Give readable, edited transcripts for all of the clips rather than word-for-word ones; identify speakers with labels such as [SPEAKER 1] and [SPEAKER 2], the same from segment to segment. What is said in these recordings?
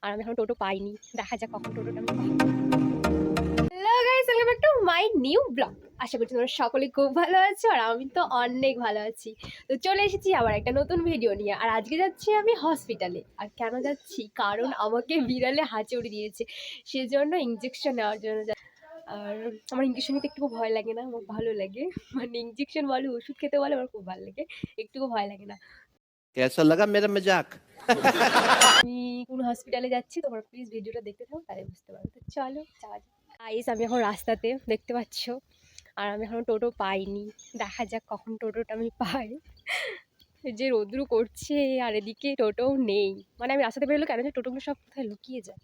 [SPEAKER 1] আর আমি এখন টোটো পাইনি, দেখা যাক কখন টোটোটা আমি পাই। Hello guys, welcome back to my new blog. আশা করছি তোমরা সকলে খুব ভালো আছো আর আমি তো অনেক ভালো আছি। তো চলে এসেছি আবার একটা নতুন ভিডিও নিয়ে। আর আজকে যাচ্ছি আমি হসপিটালে। আর কেন যাচ্ছি, কারণ আমাকে বিড়ালে হাঁচড়ে দিয়েছে, সেজন্য ইঞ্জেকশন নেওয়ার জন্য। আর আমার ইঞ্জেকশন নিতে একটু ভয় লাগে না, আমার ভালো লাগে। মানে ইঞ্জেকশন বলো, ওষুধ খেতে বলো, আমার খুব ভালো লাগে, একটুকু ভয় লাগে না।
[SPEAKER 2] कैसा लगा मेरा मजाक?
[SPEAKER 1] আমি কোন হসপিটালে যাচ্ছি তোমরা প্লিজ ভিডিওটা দেখতে থাকো, তাহলে বুঝতে পারো। তো চলো যাওয়া যাক। গাইস, আমি এখন রাস্তাতে, দেখতে পাচ্ছ। আর আমি এখনো টোটো পাইনি, দেখা যাক কখন টোটোটা আমি পাই। এই যে রোদ্রু করছে আর এদিকে টোটোও নেই। মানে আমি রাস্তাতে বেরোলে কেন যে টোটোগুলো সব কোথায় লুকিয়ে যায়।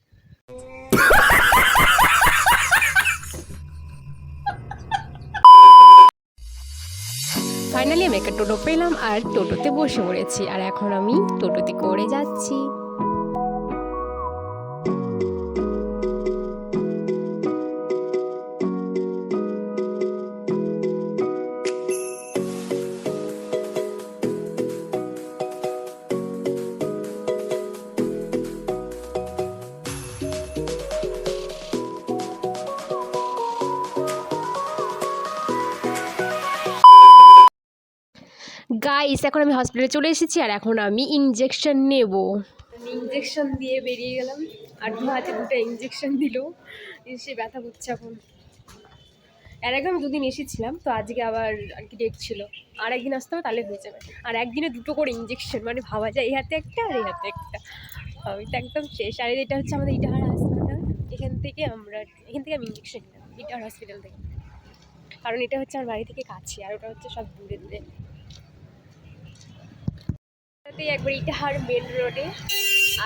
[SPEAKER 1] ফাইনালি আমি একটা টোটো পেলাম আর টোটোতে বসে পড়েছি। আর এখন আমি টোটোতে করে যাচ্ছি। গাইস, এখন আমি হসপিটালে চলে এসেছি আর এখন আমি ইঞ্জেকশন নেব। আমি ইঞ্জেকশন দিয়ে বেরিয়ে গেলাম আর দু হাতে দুটো ইঞ্জেকশন দিল। সে ব্যথা করছে এখন। এর আগে আমি দুদিন এসেছিলাম, তো আজকে আবার আর কি ডেট ছিল। আর একদিন আসতে হবে, তাহলে হয়ে যাবে। আর একদিনে দুটো করে ইঞ্জেকশন, মানে ভাবা যায়, এই হাতে একটা আর এই হাতে একটা। আমি তো একদম শেষ। আর এটা হচ্ছে আমাদের ইটাহার হাসপাতাল। এখান থেকে আমি ইঞ্জেকশন নিলাম, ইটাহার হসপিটাল থেকে। কারণ এটা হচ্ছে আমার বাড়ি থেকে কাছে আর ওটা হচ্ছে সব দূরে দূরে। একবার ইটাহার মেন রোডে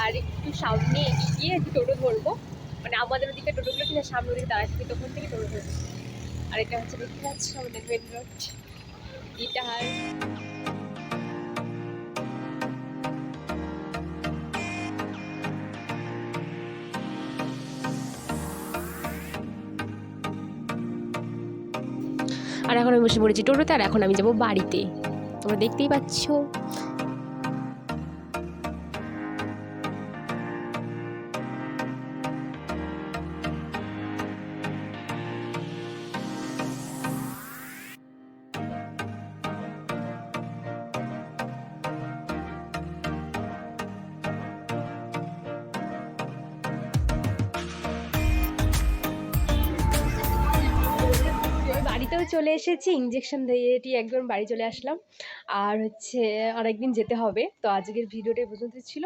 [SPEAKER 1] আর একটু সামনে গিয়ে টোটো ধরবো। মানে আমাদের ওদিকে টোটোগুলো কিনা সামনে দিকে দাঁড়াচ্ছে, তখন থেকে টোটো ধরবো। আর এটা হচ্ছে দেখতে পাচ্ছি আমাদের মেন রোড ইটাহার। আর এখন আমি বসে পড়েছি টোটোতে আর এখন আমি যাবো বাড়িতে, তোমরা দেখতেই পাচ্ছ। বাড়িতেও চলে এসেছি, ইঞ্জেকশন দিয়ে একদম বাড়ি চলে আসলাম। আর হচ্ছে আরেকদিন যেতে হবে। তো আজকের ভিডিওটা এই পর্যন্ত ছিল।